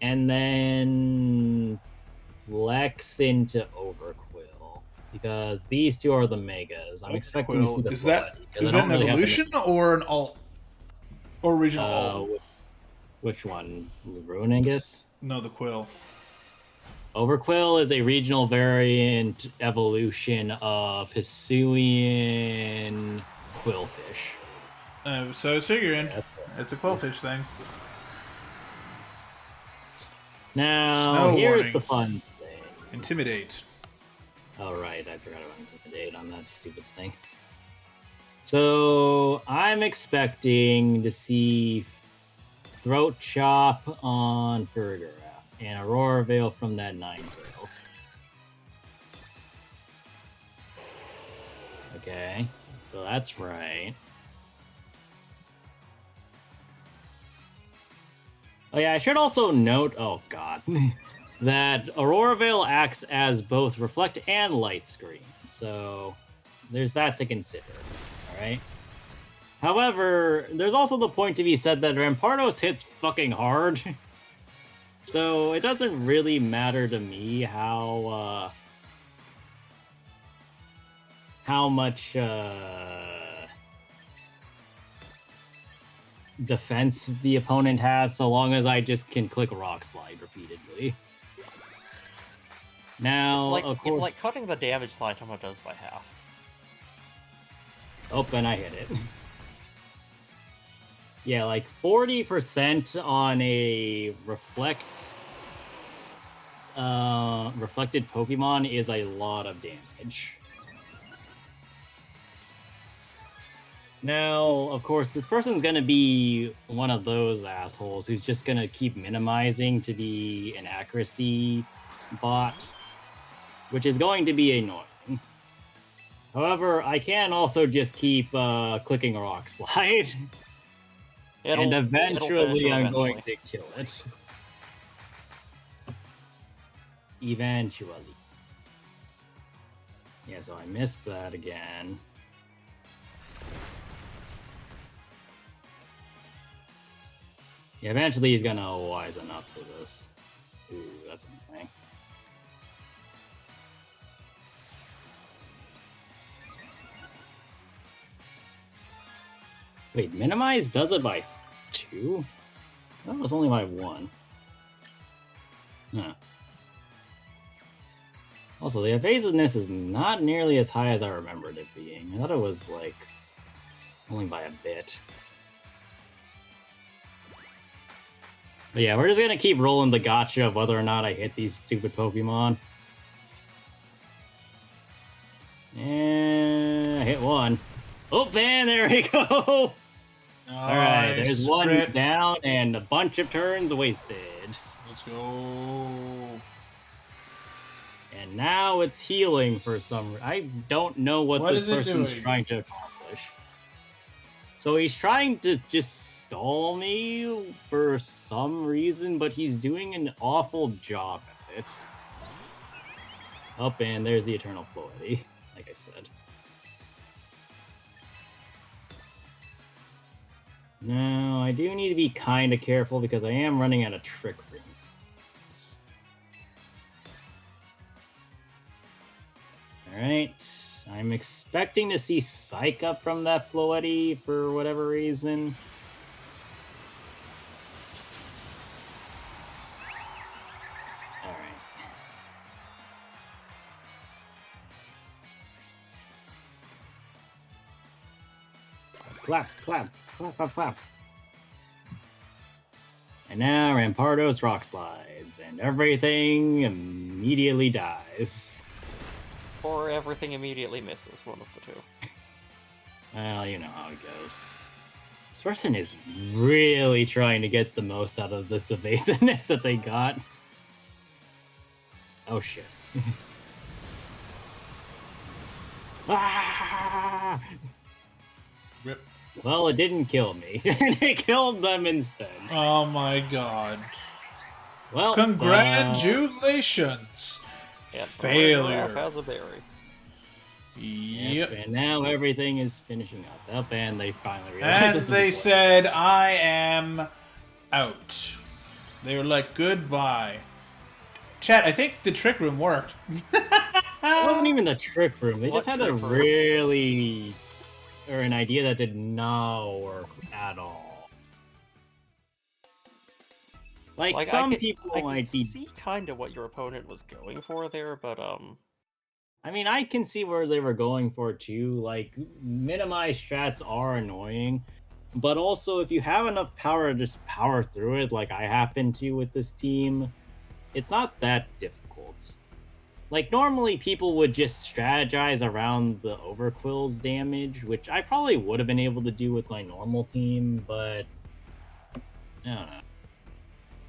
And then Flex into Overquill. Because these two are the Megas. I'm expecting to see the Floetti. Is that an evolution or an alt? Or regional alt? Which one? Ruinagus? No, the Quill. Overquill is a regional variant evolution of Hisuian Quillfish. So I was figuring. It's a Quillfish thing. Now, here's the fun thing. Intimidate. Oh, right. I forgot about Intimidate on that stupid thing. So, I'm expecting to see Throat Chop on Farigiraf and Aurora Veil from that Ninetales. Okay, so that's right. Oh yeah, I should also note, oh god, that Aurora Veil acts as both Reflect and Light Screen. So there's that to consider, alright? However, there's also the point to be said that Rampardos hits fucking hard. So it doesn't really matter to me how much defense the opponent has, so long as I just can click Rock Slide repeatedly. Now, of course, it's like cutting the damage Saitama does by half. Oh, and I hit it. Yeah, like 40% on a reflected Pokemon is a lot of damage. Now, of course, this person's gonna be one of those assholes who's just gonna keep minimizing to be an accuracy bot, which is going to be annoying. However, I can also just keep clicking Rock Slide. And eventually I'm going to kill it. Eventually. Yeah, so I missed that again. Yeah, eventually he's gonna wisen up for this. Ooh, that's annoying. Wait, minimize does it by 2? That was only by 1. Huh. Also, the evasiveness is not nearly as high as I remembered it being. I thought it was, like, only by a bit. But yeah, we're just gonna keep rolling the gotcha of whether or not I hit these stupid Pokemon. And I hit one. Oh, man, there we go! Alright, there's one Crit. down and a bunch of turns wasted. Let's go. And now it's healing for some... I don't know what this is it person's doing? trying to accomplish. So he's trying to just stall me for some reason, but he's doing an awful job at it. Up, and there's the Eternal Fluidity, like I said. Now, I do need to be kind of careful because I am running out of Trick Rooms. Alright. I'm expecting to see Psych Up from that Floetti for whatever reason. Alright. Clap, clap, clap, clap, clap. And now Rampardos Rock Slides, and everything immediately dies. Or everything immediately misses, one of the two. Well, you know how it goes. This person is really trying to get the most out of this evasiveness that they got. Oh shit. Ah! Rip. Well, it didn't kill me. It killed them instead. Oh my god. Well, Congratulations! And Failure. has a berry. Yep. and now everything is finishing up. And they finally realized And this is they important. said, I am out. They were like, goodbye. Chat, I think the trick room worked. It wasn't even the trick room. They What just had a trick room? really... or an idea that did not work at all. Like some people I might can be... see kind of what your opponent was going for there, but I mean, I can see where they were going for too. Like, minimized strats are annoying. But also, if you have enough power to just power through it, like I happen to with this team, it's not that difficult. Like, normally people would just strategize around the Overquill's damage, which I probably would have been able to do with my normal team, but I don't know.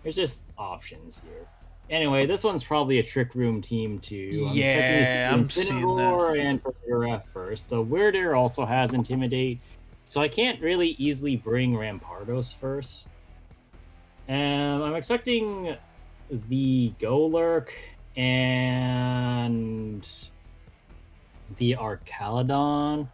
There's just options here. Anyway, this one's probably a Trick Room team too. Yeah, I'm checking seeing Incineroar and Ferrera first. The Weirder also has Intimidate, so I can't really easily bring Rampardos first. I'm expecting the Golurk and the Arcalodon.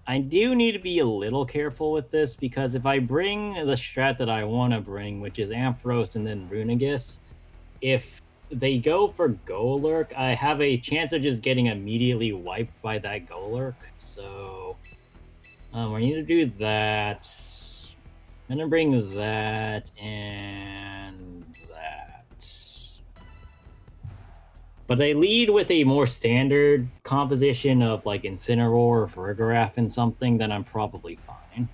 I do need to be a little careful with this because if I bring the strat that I want to bring, which is Ampharos and then Runagus, if they go for Golurk, I have a chance of just getting immediately wiped by that Golurk. So I need to do that. I'm gonna bring that and that. But they lead with a more standard composition of like Incineroar or Farigiraf and something, then I'm probably fine.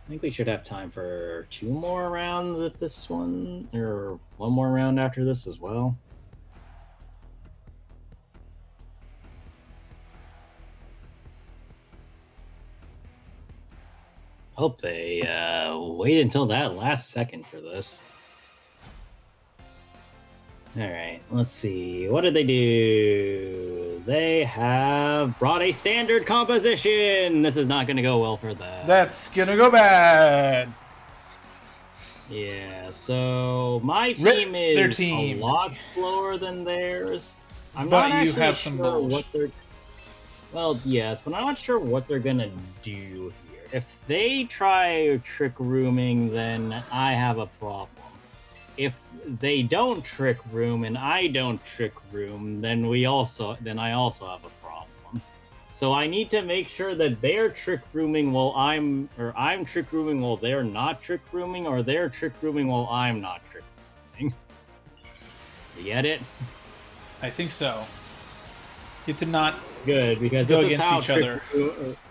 I think we should have time for 2 more rounds if this one, or 1 more round after this as well. Hope they wait until that last second for this. Alright, let's see. What did they do? They have brought a standard composition! This is not going to go well for them. That's gonna go bad. Yeah, so my Rip team is their team. a lot slower than theirs. I'm But not you actually have some sure bullsh. what they're... Well, yes, but I'm not sure what they're gonna do here. If they try trick rooming, then I have a problem. If they don't trick room and I don't trick room, then I also have a problem. So I need to make sure that they're trick rooming while I'm trick rooming while they're not trick rooming, or they're trick rooming while I'm not trick rooming. You get it? I think so. You have to not Good, because go this is against how each other.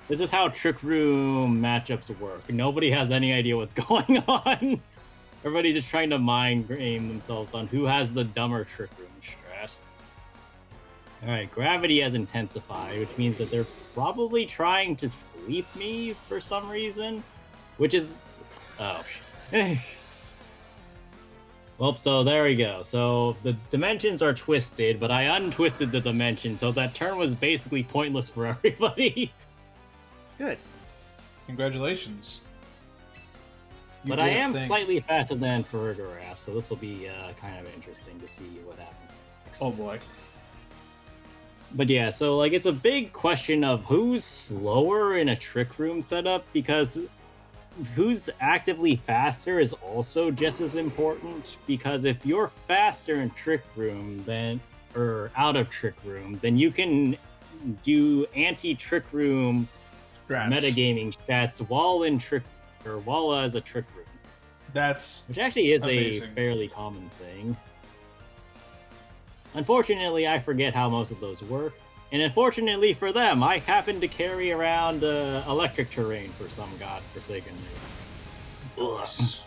this is how trick room matchups work. Nobody has any idea what's going on. Everybody's just trying to mind game themselves on who has the dumber trick room strat. Alright, gravity has intensified, which means that they're probably trying to sleep me for some reason. Which is... oh, shit. Well, so there we go. So the dimensions are twisted, but I untwisted the dimension, so that turn was basically pointless for everybody. Good. Congratulations. You But did I a am thing. slightly faster than Farigiraf, so this will be kind of interesting to see what happens next. Oh boy. But yeah, so like it's a big question of who's slower in a trick room setup, because who's actively faster is also just as important, because if you're faster in trick room or out of trick room, then you can do anti-trick room Strats. metagaming stats while in trick or while as a trick room, That's which actually is amazing. a fairly common thing. Unfortunately, I forget how most of those work. And unfortunately for them, I happen to carry around electric terrain for some godforsaken reason.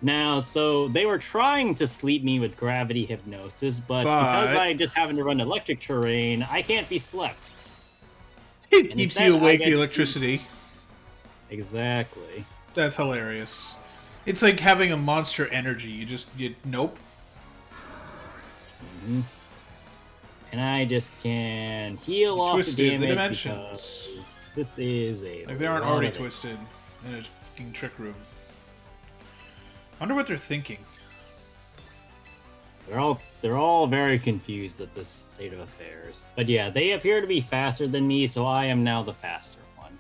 Now, so they were trying to sleep me with gravity hypnosis, but because I just happen to run electric terrain, I can't be slept. It And keeps instead, you I awake, get the to- electricity. Exactly. That's hilarious. It's like having a monster energy. You nope. Mhm. And I just can heal off the Twisted the damage dimensions. because this is a Like they aren't lot already of it. twisted in a fucking trick room. I wonder what they're thinking. They're all very confused at this state of affairs. But yeah, they appear to be faster than me, so I am now the faster one.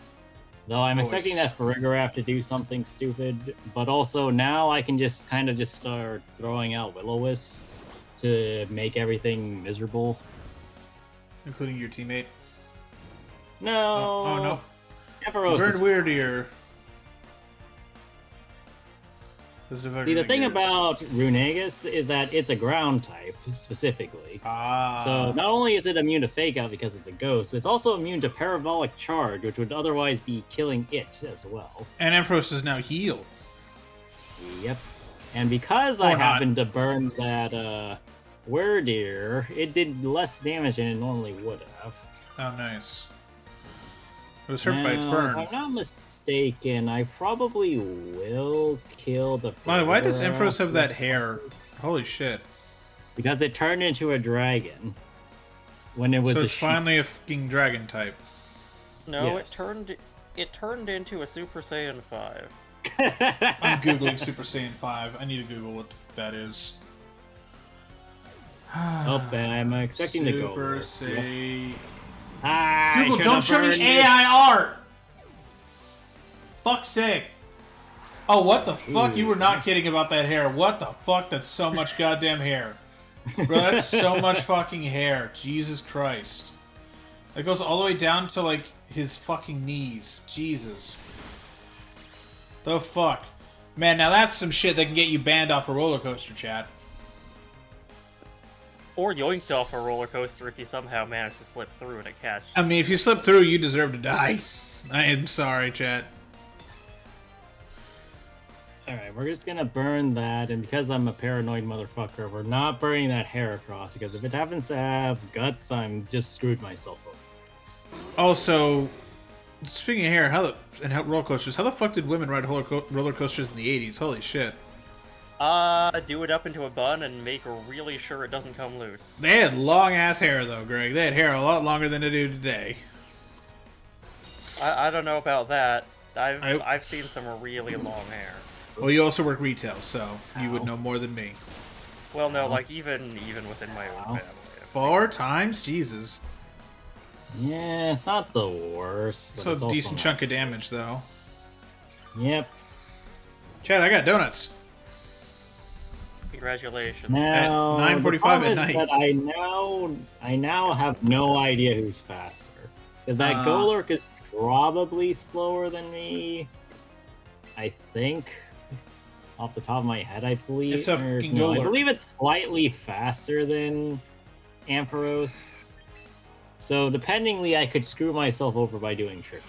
Though I'm expecting Nice. that Farigiraf to do something stupid, but also now I can just kind of just start throwing out Will-O-Wisps to make everything miserable. Including your teammate. No. Oh no. Aperos Burn is weird here. See, the thing about Runegus is that it's a ground type, specifically. So not only is it immune to Fake Out because it's a ghost, it's also immune to Parabolic Charge, which would otherwise be killing it as well. and Ampharos is now healed. Yep. And because Or I not. happened to burn that Werdeer, it did less damage than it normally would have. Oh, nice. It was hurt by its Now, burn. If I'm not mistaken, I probably will kill the Why does Farigiraf Ampharos have that hair? Holy shit. because it turned into a dragon when it was So a it's sheep. finally a fucking dragon type. No, Yes. it turned into a Super Saiyan 5. I'm googling Super Saiyan 5. I need to Google what the fuck that is. Oh, I'm expecting the gold. Super Saiyan. I Google, should don't have show me burned it. AI art! Fuck's sake. Oh, what the fuck? Ooh. You were not kidding about that hair. What the fuck? That's so much goddamn hair. Bro, that's so much fucking hair. Jesus Christ. That goes all the way down to, like, his fucking knees. Jesus. The fuck? Man, now that's some shit that can get you banned off a roller coaster, chat. Or yoinked off a roller coaster if you somehow manage to slip through in a catch. I mean, if you slip through, you deserve to die. I am sorry, chat. Alright, we're just gonna burn that, and because I'm a paranoid motherfucker, we're not burning that hair across, because if it happens to have guts, I'm just screwed myself over. Also, speaking of hair, and roller coasters, how the fuck did women ride roller coasters in the 80s? Holy shit. Do it up into a bun and make really sure it doesn't come loose. They had long ass hair though, Greg. They had hair a lot longer than they do today. I don't know about that. I- I've seen some really long hair. Well, you also work retail, so you would Ow. know more than me. Well, no, like even within my own Wow. family. I've 4 times? Jesus. Yeah, it's not the worst, but So it's a also decent not- chunk of damage though. Yep. Chad, I got donuts. seen. Congratulations. Now, 9:45 the problem at is night. that I now have no idea who's faster. Because that Golurk is probably slower than me. I think. Off the top of my head, I believe. It's a fucking no, I Golurk. believe it's slightly faster than Ampharos. So, dependingly, I could screw myself over by doing trick.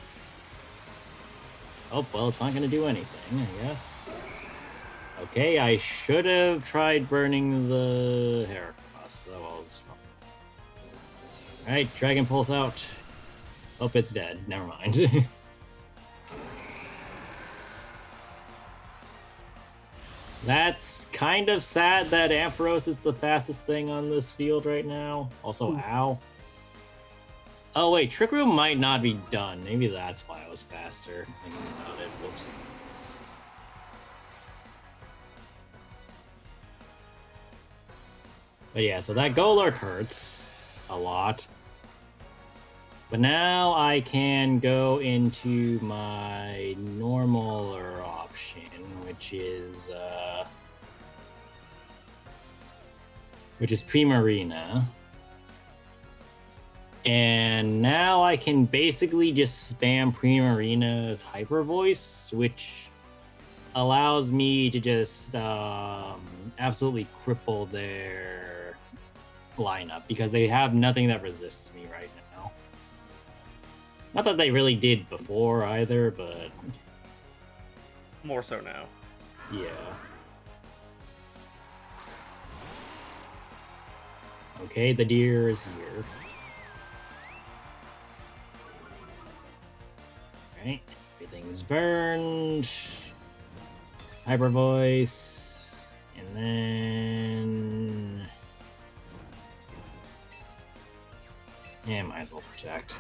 Oh, well, it's not going to do anything, I guess. Okay, I should have tried burning the Heracross. That was fun. Alright, Dragon Pulse out. Oh, it's dead. Never mind. That's kind of sad that Ampharos is the fastest thing on this field right now. Also, ow. Oh, wait, Trick Room might not be done. Maybe that's why I was faster. Thinking about it. Whoops. But yeah, so that Golurk hurts a lot. But now I can go into my normaler option, which is Primarina. And now I can basically just spam Primarina's Hyper Voice, which allows me to just absolutely cripple their lineup because they have nothing that resists me right now. Not that they really did before either, but More so now. yeah. Okay, the deer is here. Alright, everything's burned. Hyper Voice. And then... yeah, might as well protect.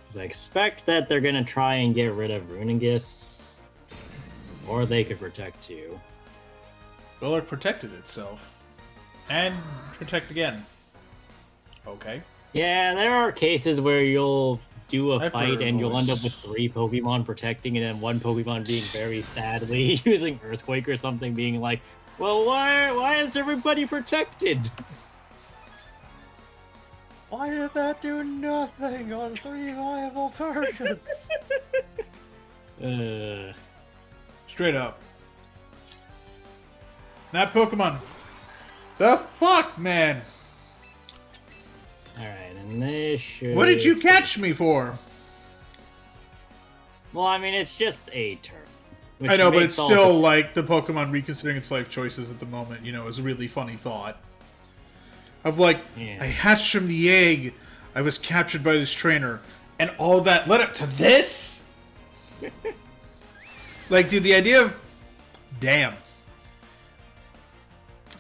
Because I expect that they're gonna try and get rid of Runingis. Or they could protect too. Golurk protected itself. And protect again. Okay. Yeah, there are cases where you'll do a Hyper fight and you'll end up Voice. with 3 Pokemon protecting and then one Pokemon being very sadly using Earthquake or something, being like, well, why is everybody protected? Why did that do nothing on 3 viable targets? Straight up. That Pokemon. The fuck, man? Alright, and this should... What did you catch me for? Well, I mean, it's just a turn. which I know, but makes it's all still the- like the Pokemon reconsidering its life choices at the moment, is a really funny thought. Of like, Yeah. I hatched from the egg, I was captured by this trainer, and all that led up to this? Like, dude, the idea of... Damn.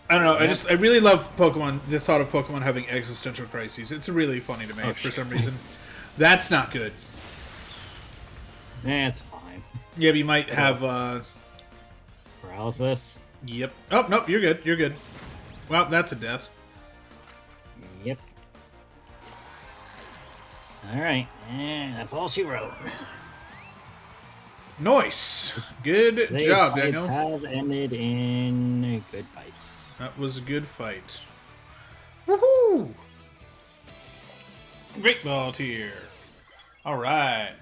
I don't know, Yeah. I really love Pokemon, the thought of Pokemon having existential crises. It's really funny to me, Oh, for shit. some reason. That's not good. it's fine. Yeah, but you might have, Paralysis. Yep. Oh, nope, you're good, you're good. Well, that's a death. Yep. Alright, that's all she wrote. Nice. Good Today's job, fights Daniel. have ended in good fights. That was a good fight. Woohoo! Great ball tier. Alright.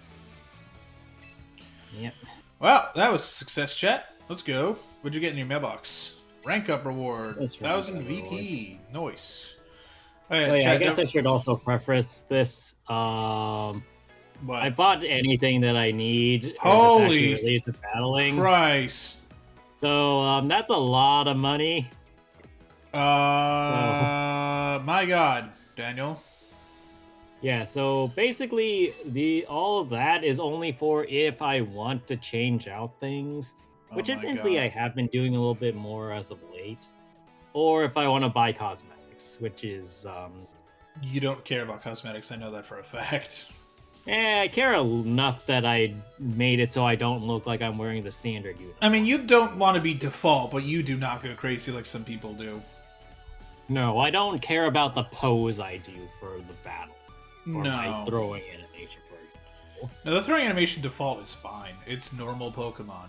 Yep. Well, that was a success, chat. Let's go. What'd you get in your mailbox? Rank up reward. That's 1,000 rank up VP. Nice. Oh, yeah, Oh, yeah, chat, I guess I don't- should also preface this. What? I bought anything that I need Holy that's actually related to battling. Christ. So that's a lot of money. My God, Daniel. Yeah, so basically all of that is only for if I want to change out things, which Oh my admittedly God. I have been doing a little bit more as of late. Or if I want to buy cosmetics, which is You don't care about cosmetics, I know that for a fact. I care enough that I made it so I don't look like I'm wearing the standard unit. I mean, you don't want to be default, but you do not go crazy like some people do. No, I don't care about the pose I do for the battle. Or my No. throwing animation, for example. No, the throwing animation default is fine. It's normal Pokemon.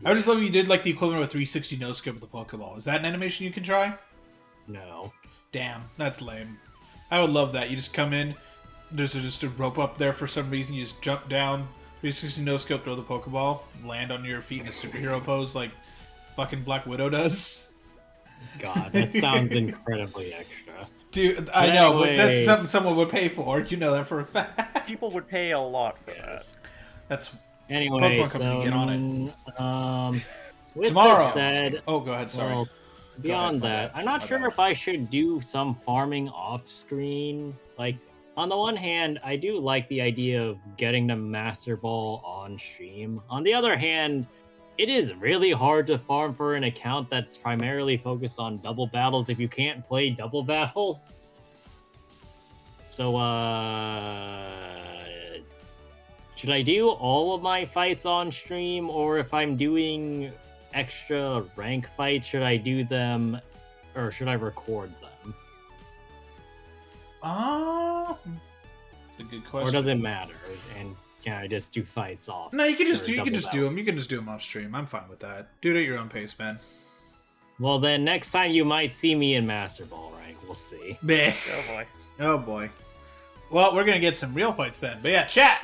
I would just love if you did like the equivalent of a 360 no scope with the Pokeball. Is that an animation you can try? No. Damn, that's lame. I would love that. You just come in, there's just a rope up there for some reason. You just jump down, 360 no scope, throw the Pokeball, land on your feet in a superhero pose like fucking Black Widow does. God, that sounds incredibly extra. Dude, I know, but that's anyway. something someone would pay for. You know that for a fact. People would pay a lot for Yes. That's Anyway, Pokemon so Company, get on with Tomorrow. this said, Oh, go ahead. Sorry. well, beyond my that, bad. I'm not My sure bad. if I should do some farming off screen. Like, on the one hand, I do like the idea of getting the Master Ball on stream. On the other hand, it is really hard to farm for an account that's primarily focused on double battles if you can't play double battles. So, should I do all of my fights on stream, or if I'm doing extra rank fights, should I do them, or should I record them? That's a good question. Or does it matter? And can I just do fights off? No, you can just for do. You can double just do battle? them. You can just do them off stream. I'm fine with that. Do it at your own pace, man. Well, then next time you might see me in Master Ball rank. We'll see. Meh. Oh boy. Oh boy. Well, we're gonna get some real fights then. But yeah, chat.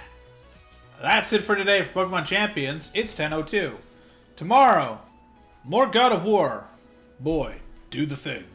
That's it for today for Pokemon Champions. It's 10:02. Tomorrow, more God of War. Boy, do the thing.